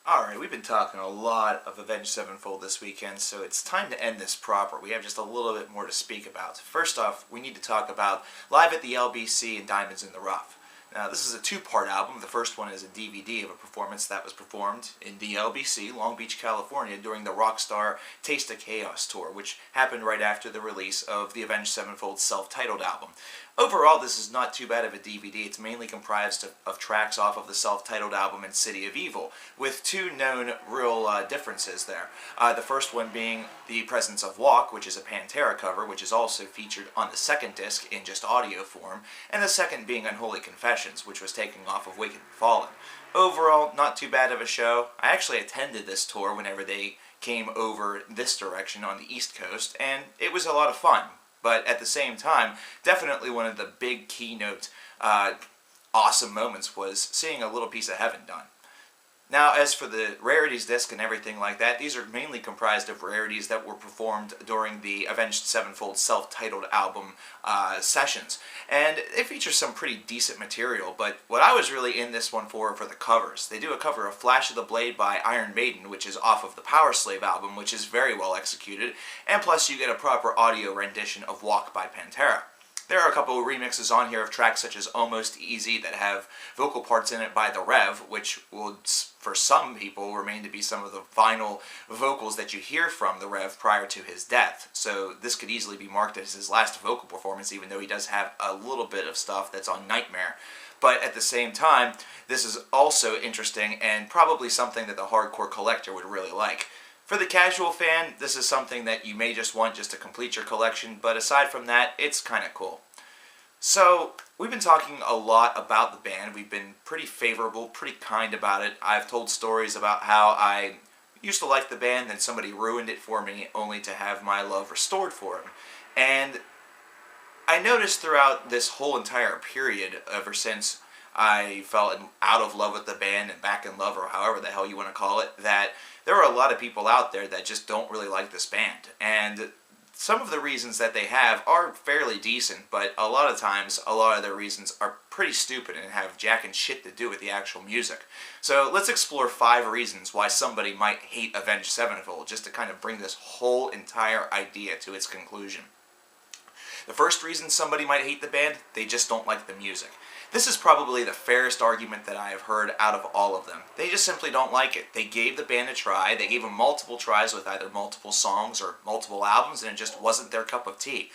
Alright, we've been talking a lot of Avenged Sevenfold this weekend, so it's time to end this proper. We have just a little bit more to speak about. First off, we need to talk about Live at the LBC and Diamonds in the Rough. Now, this is a two-part album. The first one is a DVD of a performance that was performed in the LBC, Long Beach, California, during the Rockstar Taste of Chaos tour, which happened right after the release of the Avenged Sevenfold self-titled album. Overall, this is not too bad of a DVD. It's mainly comprised of tracks off of the self-titled album and City of Evil, with two known real differences there. The first one being the presence of Walk, which is a Pantera cover, which is also featured on the second disc in just audio form, and the second being Unholy Confessions, which was taken off of Wicked and Fallen. Overall, not too bad of a show. I actually attended this tour whenever they came over this direction on the East Coast, and it was a lot of fun. But at the same time, definitely one of the big keynote awesome moments was seeing A Little Piece of Heaven done. Now, as for the Rarities disc and everything like that, these are mainly comprised of rarities that were performed during the Avenged Sevenfold self-titled album sessions. And it features some pretty decent material, but what I was really in this one for the covers. They do a cover of Flash of the Blade by Iron Maiden, which is off of the Power Slave album, which is very well executed, and plus you get a proper audio rendition of Walk by Pantera. There are a couple of remixes on here of tracks such as Almost Easy that have vocal parts in it by The Rev, which will, for some people, remain to be some of the final vocals that you hear from The Rev prior to his death. So this could easily be marked as his last vocal performance, even though he does have a little bit of stuff that's on Nightmare. But at the same time, this is also interesting and probably something that the hardcore collector would really like. For the casual fan, this is something that you may just want just to complete your collection, but aside from that, it's kind of cool. So, we've been talking a lot about the band. We've been pretty favorable, pretty kind about it. I've told stories about how I used to like the band, then somebody ruined it for me, only to have my love restored for him. And I noticed throughout this whole entire period, ever since I fell out of love with the band and back in love, or however the hell you want to call it, that there are a lot of people out there that just don't really like this band. And some of the reasons that they have are fairly decent, but a lot of times, a lot of their reasons are pretty stupid and have jack and shit to do with the actual music. So let's explore 5 reasons why somebody might hate Avenged Sevenfold, just to kind of bring this whole entire idea to its conclusion. The first reason somebody might hate the band, they just don't like the music. This is probably the fairest argument that I have heard out of all of them. They just simply don't like it. They gave the band a try. They gave them multiple tries with either multiple songs or multiple albums, and it just wasn't their cup of tea.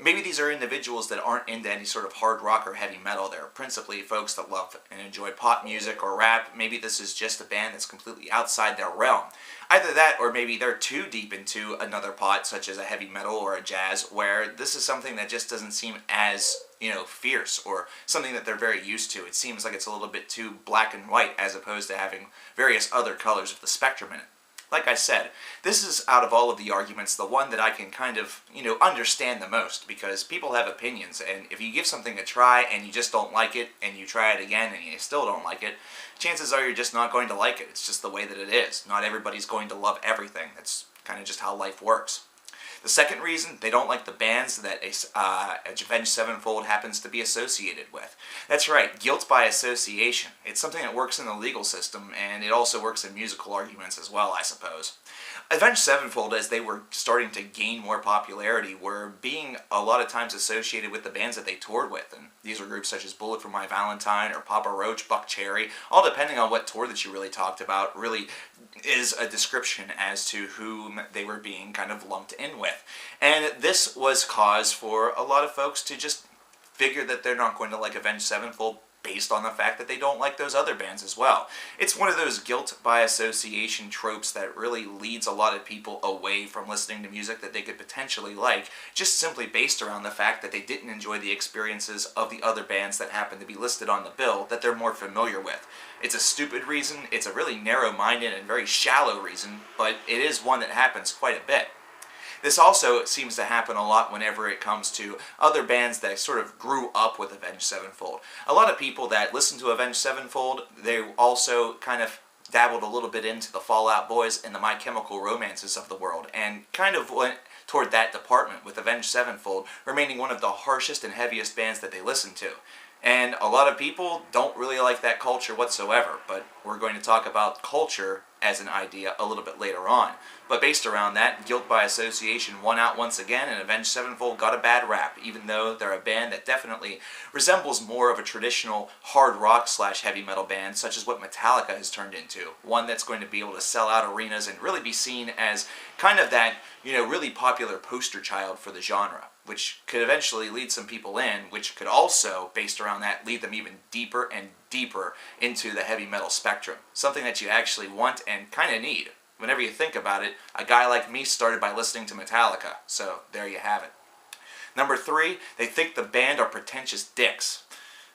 Maybe these are individuals that aren't into any sort of hard rock or heavy metal. They're principally folks that love and enjoy pop music or rap. Maybe this is just a band that's completely outside their realm. Either that, or maybe they're too deep into another pot, such as a heavy metal or a jazz, where this is something that just doesn't seem as, fierce, or something that they're very used to. It seems like it's a little bit too black and white, as opposed to having various other colors of the spectrum in it. Like I said, this is, out of all of the arguments, the one that I can kind of, understand the most, because people have opinions, and if you give something a try and you just don't like it, and you try it again and you still don't like it, chances are you're just not going to like it. It's just the way that it is. Not everybody's going to love everything. That's kind of just how life works. The second reason, they don't like the bands that Avenged Sevenfold happens to be associated with. That's right, guilt by association. It's something that works in the legal system, and it also works in musical arguments as well, I suppose. Avenged Sevenfold, as they were starting to gain more popularity, were being a lot of times associated with the bands that they toured with. And these were groups such as Bullet for My Valentine or Papa Roach, Buck Cherry, all depending on what tour that you really talked about, really is a description as to whom they were being kind of lumped in with. And this was cause for a lot of folks to just figure that they're not going to like Avenged Sevenfold based on the fact that they don't like those other bands as well. It's one of those guilt by association tropes that really leads a lot of people away from listening to music that they could potentially like, just simply based around the fact that they didn't enjoy the experiences of the other bands that happen to be listed on the bill that they're more familiar with. It's a stupid reason, it's a really narrow-minded and very shallow reason, but it is one that happens quite a bit. This also seems to happen a lot whenever it comes to other bands that sort of grew up with Avenged Sevenfold. A lot of people that listen to Avenged Sevenfold, they also kind of dabbled a little bit into the Fall Out Boys and the My Chemical Romances of the world, and kind of went toward that department, with Avenged Sevenfold remaining one of the harshest and heaviest bands that they listened to. And a lot of people don't really like that culture whatsoever, but we're going to talk about culture as an idea a little bit later on. But based around that, Guilt by Association won out once again, and Avenged Sevenfold got a bad rap, even though they're a band that definitely resembles more of a traditional hard rock / heavy metal band, such as what Metallica has turned into. One that's going to be able to sell out arenas and really be seen as kind of that, really popular poster child for the genre, which could eventually lead some people in, which could also, based around that, lead them even deeper and deeper into the heavy metal spectrum. Something that you actually want and kind of need. Whenever you think about it, a guy like me started by listening to Metallica, so there you have it. Number 3, they think the band are pretentious dicks.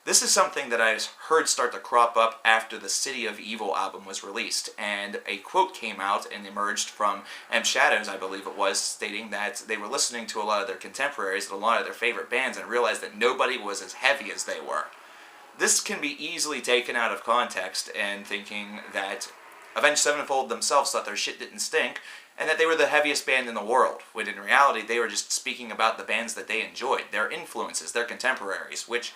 This is something that I heard start to crop up after the City of Evil album was released, and a quote came out and emerged from M. Shadows, I believe it was, stating that they were listening to a lot of their contemporaries and a lot of their favorite bands and realized that nobody was as heavy as they were. This can be easily taken out of context and thinking that Avenged Sevenfold themselves thought their shit didn't stink and that they were the heaviest band in the world, when in reality they were just speaking about the bands that they enjoyed, their influences, their contemporaries, which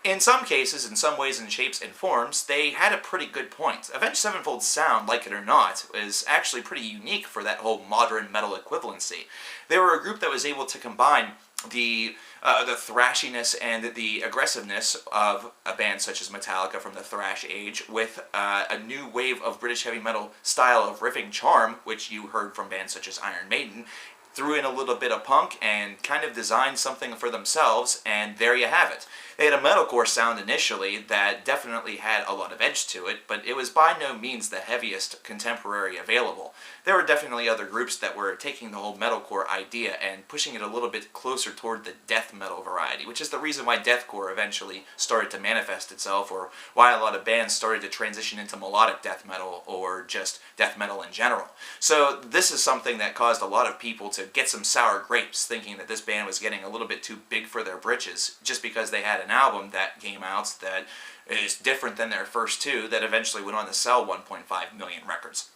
in some cases, in some ways and shapes and forms, they had a pretty good point. Avenged Sevenfold's sound, like it or not, is actually pretty unique for that whole modern metal equivalency. They were a group that was able to combine the thrashiness and the aggressiveness of a band such as Metallica from the thrash age with a new wave of British heavy metal style of riffing charm, which you heard from bands such as Iron Maiden, threw in a little bit of punk and kind of designed something for themselves, and there you have it. They had a metalcore sound initially that definitely had a lot of edge to it, but it was by no means the heaviest contemporary available. There were definitely other groups that were taking the whole metalcore idea and pushing it a little bit closer toward the death metal variety, which is the reason why deathcore eventually started to manifest itself, or why a lot of bands started to transition into melodic death metal, or just death metal in general. So this is something that caused a lot of people to get some sour grapes, thinking that this band was getting a little bit too big for their britches, just because they had an album that came out that is different than their first two, that eventually went on to sell 1.5 million records.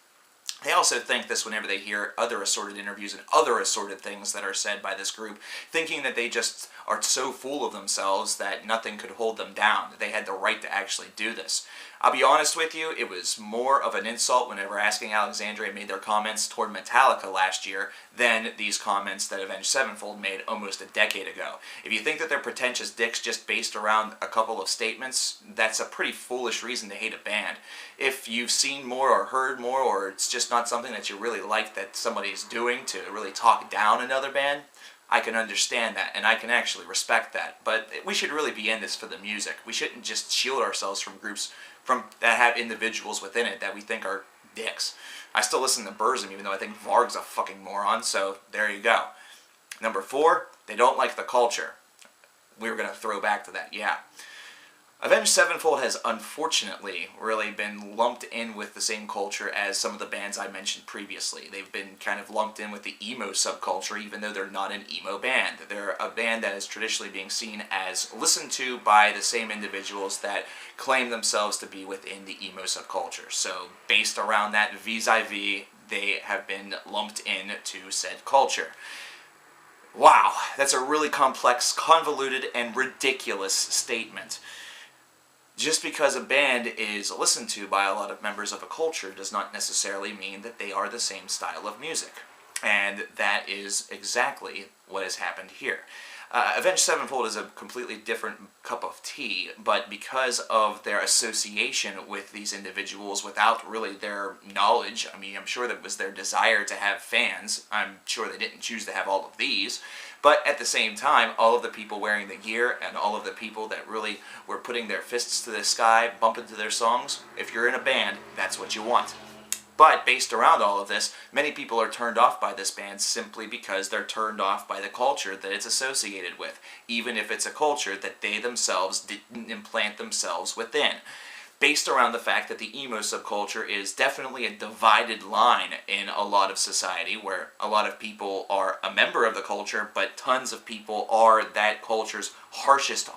They also think this whenever they hear other assorted interviews and other assorted things that are said by this group, thinking that they just are so full of themselves that nothing could hold them down, that they had the right to actually do this. I'll be honest with you, it was more of an insult whenever Asking Alexandria made their comments toward Metallica last year than these comments that Avenged Sevenfold made almost a decade ago. If you think that they're pretentious dicks just based around a couple of statements, that's a pretty foolish reason to hate a band. If you've seen more or heard more, or it's just not something that you really like that somebody's doing to really talk down another band, I can understand that, and I can actually respect that. But we should really be in this for the music. We shouldn't just shield ourselves from groups that have individuals within it that we think are dicks. I still listen to Burzum, even though I think Varg's a fucking moron, so there you go. Number 4, they don't like the culture. We were going to throw back to that, yeah. Avenged Sevenfold has unfortunately really been lumped in with the same culture as some of the bands I mentioned previously. They've been kind of lumped in with the emo subculture, even though they're not an emo band. They're a band that is traditionally being seen as listened to by the same individuals that claim themselves to be within the emo subculture. So based around that vis-a-vis, they have been lumped into said culture. Wow, that's a really complex, convoluted, and ridiculous statement. Just because a band is listened to by a lot of members of a culture does not necessarily mean that they are the same style of music. And that is exactly what has happened here. Avenged Sevenfold is a completely different cup of tea, but because of their association with these individuals without really their knowledge, I mean, I'm sure that was their desire to have fans. I'm sure they didn't choose to have all of these. But at the same time, all of the people wearing the gear and all of the people that really were putting their fists to the sky, bumping to their songs, if you're in a band, that's what you want. But based around all of this, many people are turned off by this band simply because they're turned off by the culture that it's associated with, even if it's a culture that they themselves didn't implant themselves within. Based around the fact that the emo subculture is definitely a divided line in a lot of society, where a lot of people are a member of the culture, but tons of people are that culture's harshest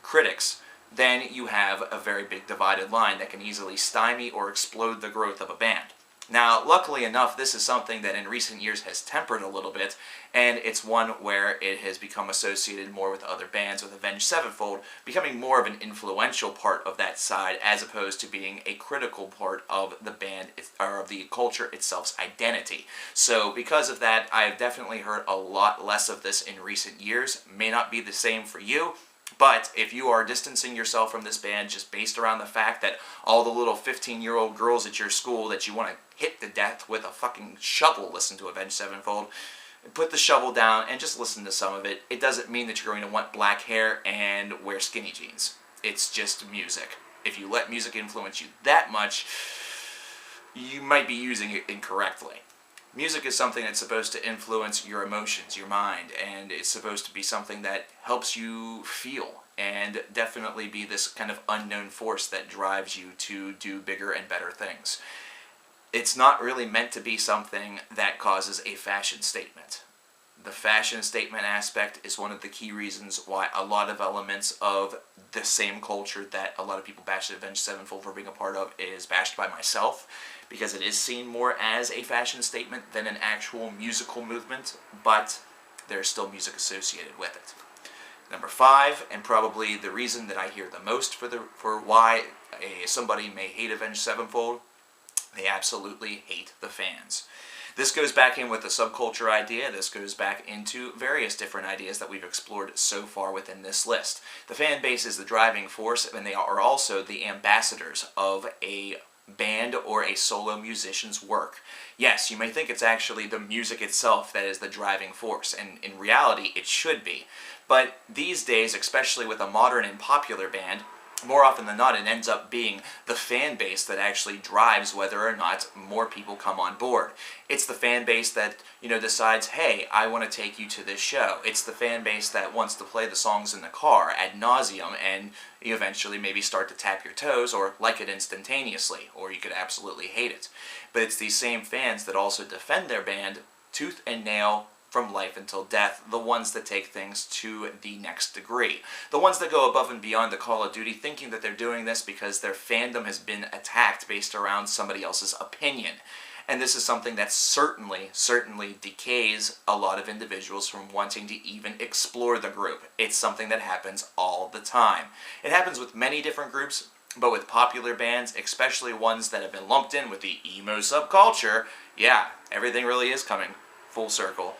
critics, then you have a very big divided line that can easily stymie or explode the growth of a band. Now, luckily enough, this is something that in recent years has tempered a little bit, and it's one where it has become associated more with other bands, with Avenged Sevenfold becoming more of an influential part of that side, as opposed to being a critical part of the band, or of the culture itself's identity. So because of that, I have definitely heard a lot less of this in recent years. May not be the same for you, but if you are distancing yourself from this band just based around the fact that all the little 15-year-old girls at your school that you want to hit to death with a fucking shovel listen to Avenged Sevenfold, put the shovel down and just listen to some of it. It doesn't mean that you're going to want black hair and wear skinny jeans. It's just music. If you let music influence you that much, you might be using it incorrectly. Music is something that's supposed to influence your emotions, your mind, and it's supposed to be something that helps you feel and definitely be this kind of unknown force that drives you to do bigger and better things. It's not really meant to be something that causes a fashion statement. The fashion statement aspect is one of the key reasons why a lot of elements of the same culture that a lot of people bash Avenged Sevenfold for being a part of is bashed by myself, because it is seen more as a fashion statement than an actual musical movement, but there's still music associated with it. Number 5, and probably the reason that I hear the most for why somebody may hate Avenged Sevenfold, they absolutely hate the fans. This goes back in with the subculture idea. This goes back into various different ideas that we've explored so far within this list. The fan base is the driving force, and they are also the ambassadors of a band or a solo musician's work. Yes, you may think it's actually the music itself that is the driving force, and in reality it should be. But these days, especially with a modern and popular band, more often than not, it ends up being the fan base that actually drives whether or not more people come on board. It's the fan base that, decides, hey, I want to take you to this show. It's the fan base that wants to play the songs in the car ad nauseum, and you eventually maybe start to tap your toes or like it instantaneously, or you could absolutely hate it. But it's these same fans that also defend their band tooth and nail, from life until death, the ones that take things to the next degree. The ones that go above and beyond the Call of Duty, thinking that they're doing this because their fandom has been attacked based around somebody else's opinion. And this is something that certainly decays a lot of individuals from wanting to even explore the group. It's something that happens all the time. It happens with many different groups, but with popular bands, especially ones that have been lumped in with the emo subculture, yeah, everything really is coming full circle.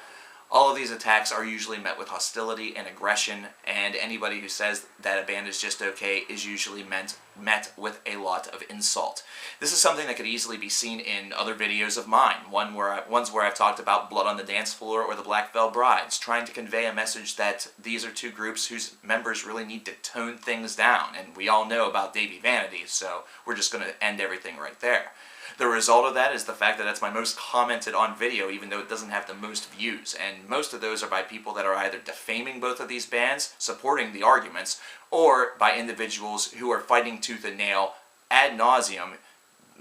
All of these attacks are usually met with hostility and aggression, and anybody who says that a band is just okay is usually met with a lot of insult. This is something that could easily be seen in other videos of mine, ones where I've talked about Blood on the Dance Floor or the Black Veil Brides, trying to convey a message that these are two groups whose members really need to tone things down, and we all know about Davey Vanity, so we're just going to end everything right there. The result of that is the fact that that's my most commented on video, even though it doesn't have the most views, and most of those are by people that are either defaming both of these bands, supporting the arguments, or by individuals who are fighting tooth and nail ad nauseum,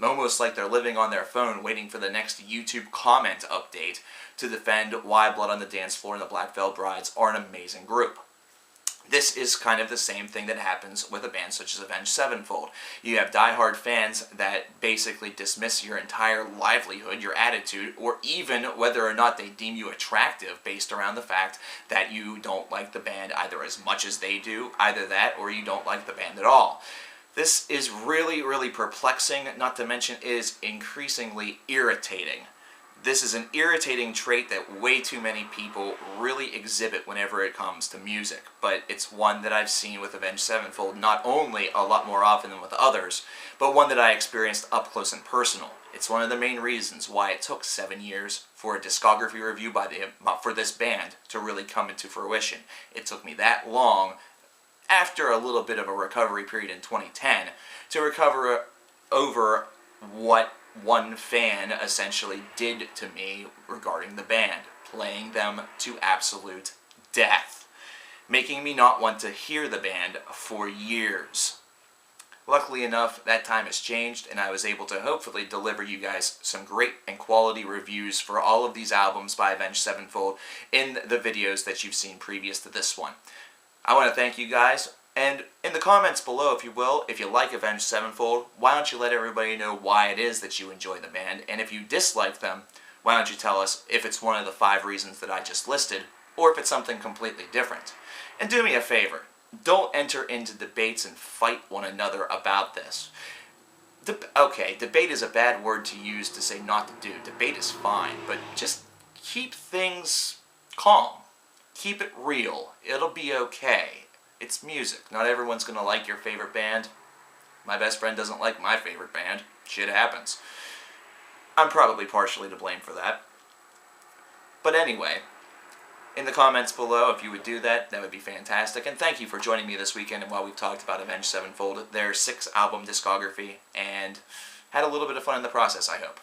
almost like they're living on their phone waiting for the next YouTube comment update to defend why Blood on the Dance Floor and the Black Veil Brides are an amazing group. This is kind of the same thing that happens with a band such as Avenged Sevenfold. You have diehard fans that basically dismiss your entire livelihood, your attitude, or even whether or not they deem you attractive based around the fact that you don't like the band either as much as they do, either that or you don't like the band at all. This is really perplexing, not to mention it is increasingly irritating. This is an irritating trait that way too many people really exhibit whenever it comes to music, but it's one that I've seen with Avenged Sevenfold not only a lot more often than with others, but one that I experienced up close and personal. It's one of the main reasons why it took 7 years for a discography review for this band to really come into fruition. It took me that long, after a little bit of a recovery period in 2010, to recover over what one fan essentially did to me regarding the band, playing them to absolute death, making me not want to hear the band for years. Luckily enough, that time has changed, and I was able to hopefully deliver you guys some great and quality reviews for all of these albums by Avenged Sevenfold in the videos that you've seen previous to this one. I want to thank you guys And in the comments below, if you will, if you like Avenged Sevenfold, why don't you let everybody know why it is that you enjoy the band, and if you dislike them, why don't you tell us if it's one of the 5 reasons that I just listed, or if it's something completely different. And do me a favor, don't enter into debates and fight one another about this. Okay, debate is a bad word to use to say not to do. Debate is fine, but just keep things calm. Keep it real. It'll be okay. It's music. Not everyone's going to like your favorite band. My best friend doesn't like my favorite band. Shit happens. I'm probably partially to blame for that. But anyway, in the comments below, if you would do that, that would be fantastic. And thank you for joining me this weekend and while we've talked about Avenged Sevenfold, their 6-album discography, and had a little bit of fun in the process, I hope.